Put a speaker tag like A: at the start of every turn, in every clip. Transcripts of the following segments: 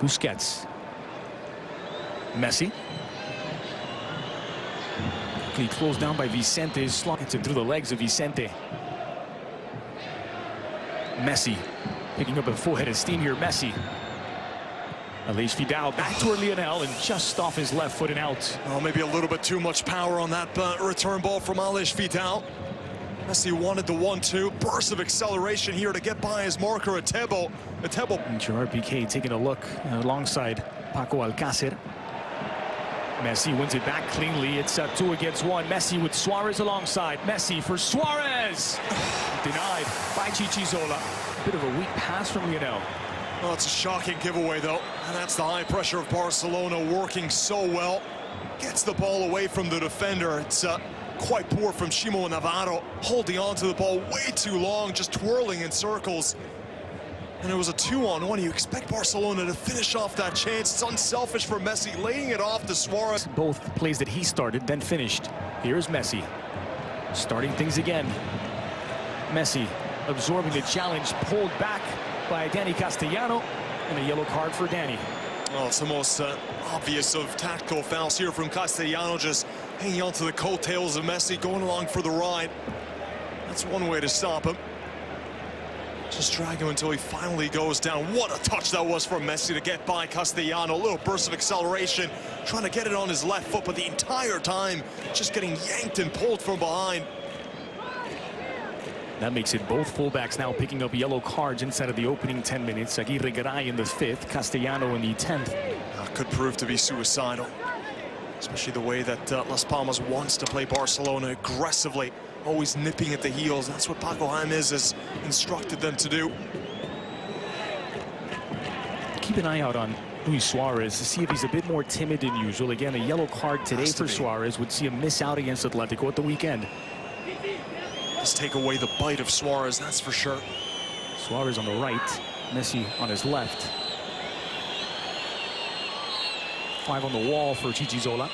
A: Busquets. Messi. Quickly closed down by Vicente. Slots it through the legs of Vicente. Messi picking up a full head of steam here. Messi. Aleix Vidal back toward Lionel and just off his left foot and out.
B: Oh, maybe a little bit too much power on that return ball from Aleix Vidal. Messi wanted the 1-2. Burst of acceleration here to get by his marker, Etebo.
A: And Gerard Piqué taking a look alongside Paco Alcácer. Messi wins it back cleanly. It's 2 against 1. Messi with Suarez alongside. Messi for Suarez. Denied by Chichizola. Bit of a weak pass from Lionel.
B: Well, it's a shocking giveaway, though. And that's the high pressure of Barcelona working so well. Gets the ball away from the defender. It's quite poor from Shimo Navarro, holding on to the ball way too long, just twirling in circles. And it was a 2-on-1. You expect Barcelona to finish off that chance. It's unselfish for Messi, laying it off to Suarez.
A: Both plays that he started, then finished. Here's Messi, starting things again. Messi absorbing the challenge, pulled back by Dani Castellano, and a yellow card for Dani.
B: Well, it's the most obvious of tactical fouls here from Castellano, just hanging on to the coattails of Messi, going along for the ride. That's one way to stop him. Just drag him until he finally goes down. What a touch that was from Messi to get by Castellano. A little burst of acceleration, trying to get it on his left foot, but the entire time just getting yanked and pulled from behind.
A: That makes it both fullbacks now picking up yellow cards inside of the opening 10 minutes. Aguirre Garay in the 5th, Castellano in the 10th.
B: That could prove to be suicidal, especially the way that Las Palmas wants to play Barcelona aggressively, always nipping at the heels. That's what Paco James has instructed them to do.
A: Keep an eye out on Luis Suarez to see if he's a bit more timid than usual. Again, a yellow card today for Suarez. Would see him miss out against Atletico at the weekend.
B: Just take away the bite of Suarez, that's for sure.
A: Suarez on the right, Messi on his left. 5 on the wall for Chichizola.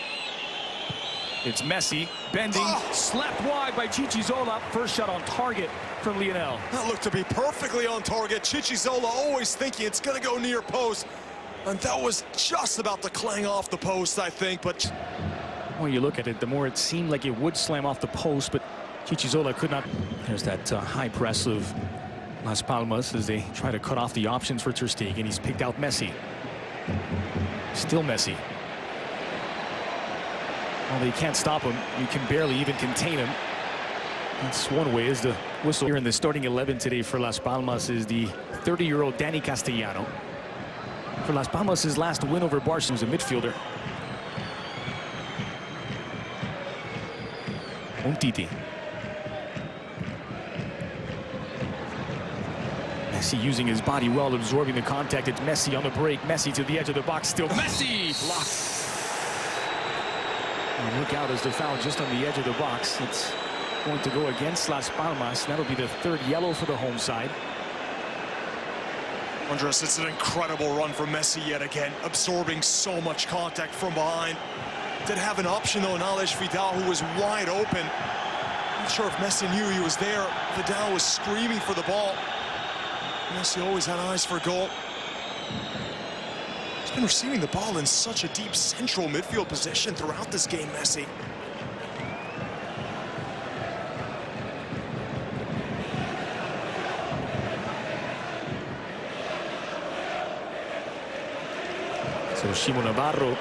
A: It's Messi bending, slapped wide by Chichizola. First shot on target from Lionel.
B: That looked to be perfectly on target. Chichizola always thinking it's going to go near post. And that was just about to clang off the post, I think. But
A: when you look at it, the more it seemed like it would slam off the post, but Chichizola could not. There's that high press of Las Palmas as they try to cut off the options for Ter Stegen. He's picked out Messi. Still Messi. Well, they can't stop him. You can barely even contain him. That's one way, is the whistle. Here in the starting 11 today for Las Palmas is the 30-year-old Dani Castellano. For Las Palmas, his last win over Barcelona was a midfielder. Umtiti. Messi using his body well, absorbing the contact. It's Messi on the break. Messi to the edge of the box. Still Messi! Blocked. And look out as the foul just on the edge of the box. It's going to go against Las Palmas. That'll be the 3rd yellow for the home side.
B: Andres, it's an incredible run from Messi yet again, absorbing so much contact from behind. Did have an option though in Aleix Vidal, who was wide open. Not sure if Messi knew he was there. Vidal was screaming for the ball. Messi always had eyes for goal. He's been receiving the ball in such a deep central midfield position throughout this game, Messi.
A: So Shimo Navarro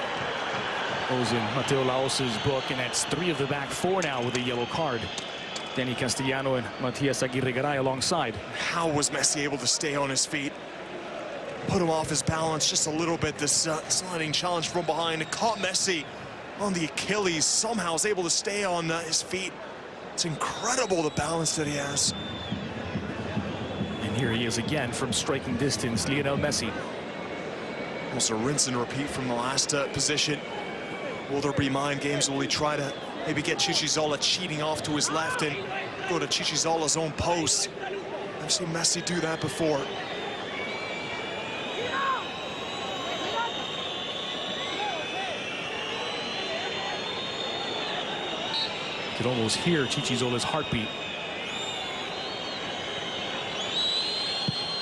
A: goes in Mateo Laos's book, and that's 3 of the back 4 now with a yellow card. Dani Castellano and Matias Aguirre Garay alongside.
B: How was Messi able to stay on his feet? Put him off his balance just a little bit. This sliding challenge from behind. It caught Messi on the Achilles. Somehow is able to stay on his feet. It's incredible the balance that he has.
A: And here he is again from striking distance, Lionel Messi.
B: Almost a rinse and repeat from the last position. Will there be mind games? Will he try to maybe get Chichizola cheating off to his left and go to Chichizola's own post? I've seen Messi do that before.
A: You could almost hear Chichizola's heartbeat.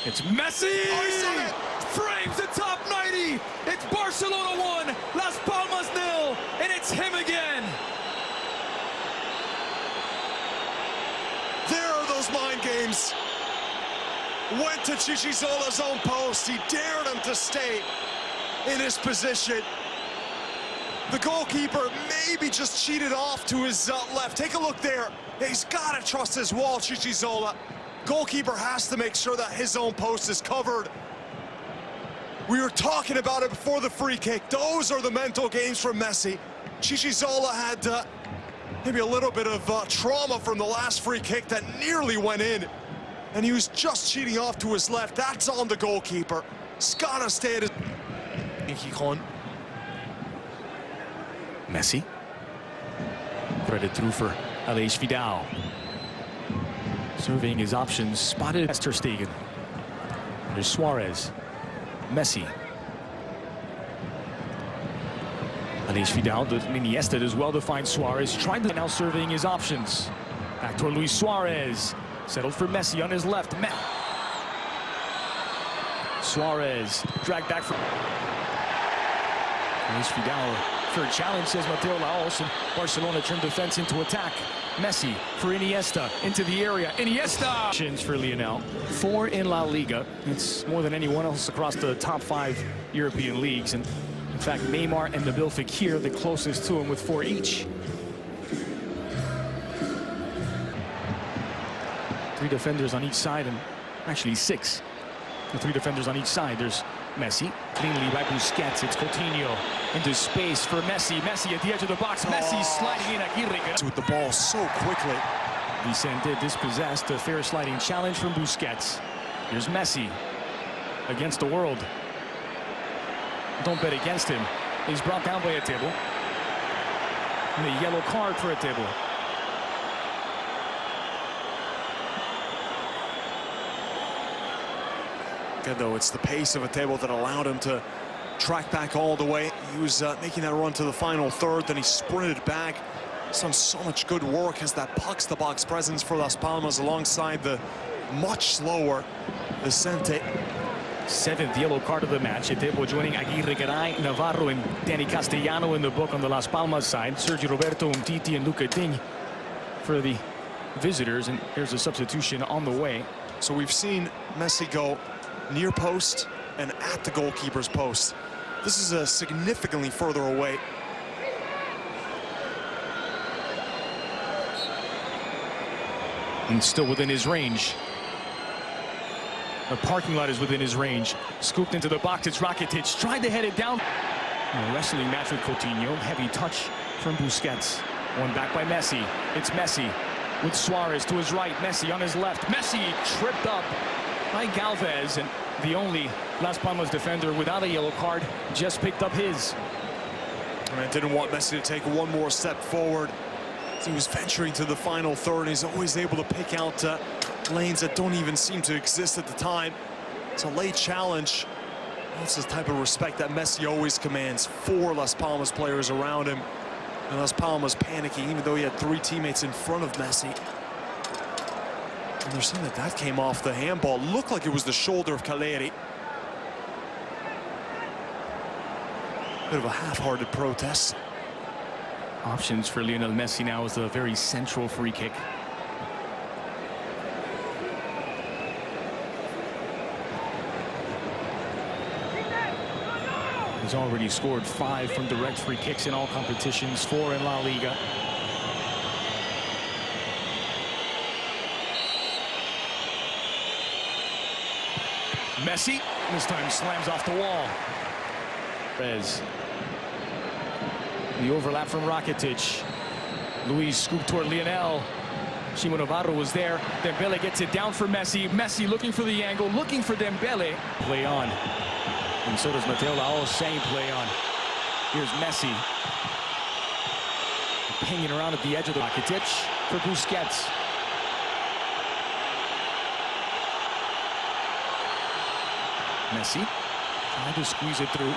A: It's Messi!
B: Oh,
A: frames the top 90. It's Barcelona 1, Las Palmas 0, and it's him again.
B: There are those mind games. Went to Chichizola's own post. He dared him to stay in his position. The goalkeeper maybe just cheated off to his left. Take a look there. He's got to trust his wall, Chichizola. Goalkeeper has to make sure that his own post is covered. We were talking about it before the free kick. Those are the mental games from Messi. Chichizola had maybe a little bit of trauma from the last free kick that nearly went in. And he was just cheating off to his left. That's on the goalkeeper. He's got to stay at his...
A: Messi. Threaded through for Aleix Vidal. Surveying his options, spotted Ter Stegen. There's Suarez. Messi. Aleix Vidal, Iniesta does well to find Suarez. Trying to now surveying his options. Back toward Luis Suarez. Settled for Messi on his left. Suarez dragged back from Aleix Vidal for a challenge, says Mateo Laos, and Barcelona turned defense into attack. Messi for Iniesta into the area. Iniesta for Lionel. 4 in La Liga. It's more than anyone else across the top 5 European leagues. And in fact, Neymar and Nabil Fekir the closest to him with 4 each. 3 defenders on each side, and actually 6. The 3 defenders on each side. There's Messi, cleanly by Busquets. It's Coutinho into space for Messi. Messi at the edge of the box. Messi sliding in Aguirre.
B: With the ball so quickly.
A: Vicente dispossessed. A fair sliding challenge from Busquets. Here's Messi against the world. Don't bet against him. He's brought down by a table. And the yellow card for a table.
B: Again, though, it's the pace of a table that allowed him to track back all the way. He was making that run to the final third, then he sprinted back. He's done so much good work as that box-to-box presence for Las Palmas alongside the much slower Vicente.
A: 7th yellow card of the match. Etebo joining Aguirre, Garay, Navarro, and Danny Castellano in the book on the Las Palmas side. Sergio Roberto, Umtiti, and Luca Ding for the visitors. And here's a substitution on the way.
B: So we've seen Messi go near post and at the goalkeeper's post. This is significantly further away.
A: And still within his range. The parking lot is within his range. Scooped into the box. It's Rakitic. Tried to head it down. A wrestling match with Coutinho. Heavy touch from Busquets. One back by Messi. It's Messi with Suarez to his right. Messi on his left. Messi tripped up by Galvez, and the only Las Palmas defender without a yellow card just picked up his.
B: And I didn't want Messi to take one more step forward. He was venturing to the final third. He's always able to pick out lanes that don't even seem to exist at the time. It's a late challenge. That's the type of respect that Messi always commands. 4 Las Palmas players around him. And Las Palmas panicking, even though he had 3 teammates in front of Messi. And they're saying that came off the handball. Looked like it was the shoulder of Caleri. Bit of a half-hearted protest.
A: Options for Lionel Messi now is a very central free kick. He's already scored 5 from direct free kicks in all competitions, 4 in La Liga. Messi this time slams off the wall. Perez. The overlap from Rakitic. Luis scooped toward Lionel. Shimo Navarro was there. Dembele gets it down for Messi. Messi looking for the angle, looking for Dembele. Play on. And so does Mateo Laos saying play on. Here's Messi. Hanging around at the edge of the Rakitic for Busquets. Messi trying to squeeze it through.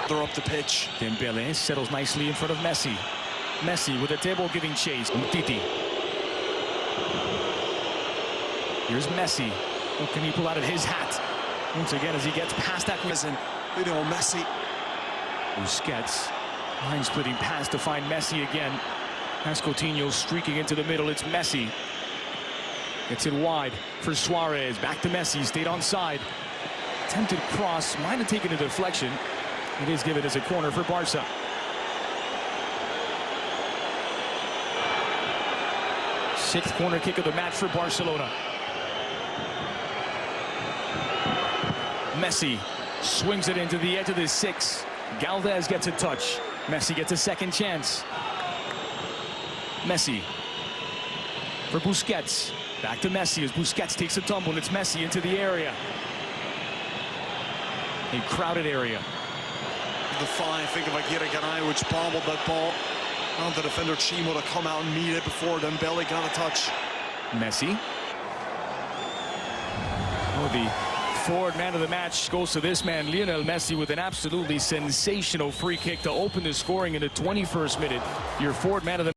B: They're up the pitch.
A: Dembele settles nicely in front of Messi. Messi with a table giving chase. Umtiti. Here's Messi. What can he pull out of his hat? Once again, as he gets past that.
B: Lionel Messi.
A: Busquets. Line splitting pass to find Messi again. That's Coutinho streaking into the middle. It's Messi. Gets it wide for Suarez. Back to Messi. Stayed onside. Attempted cross. Might have taken a deflection. It is given as a corner for Barca. Sixth corner kick of the match for Barcelona. Messi swings it into the edge of the 6. Galvez gets a touch. Messi gets a second chance. Messi for Busquets. Back to Messi as Busquets takes a tumble. It's Messi into the area. A crowded area.
B: The 5, think if Aguirre Garay, which bobbled that ball. Now the defender Chimo to come out and meet it before Dembele got a touch.
A: Messi. Oh, the forward man of the match goes to this man, Lionel Messi, with an absolutely sensational free kick to open the scoring in the 21st minute. Your forward man of the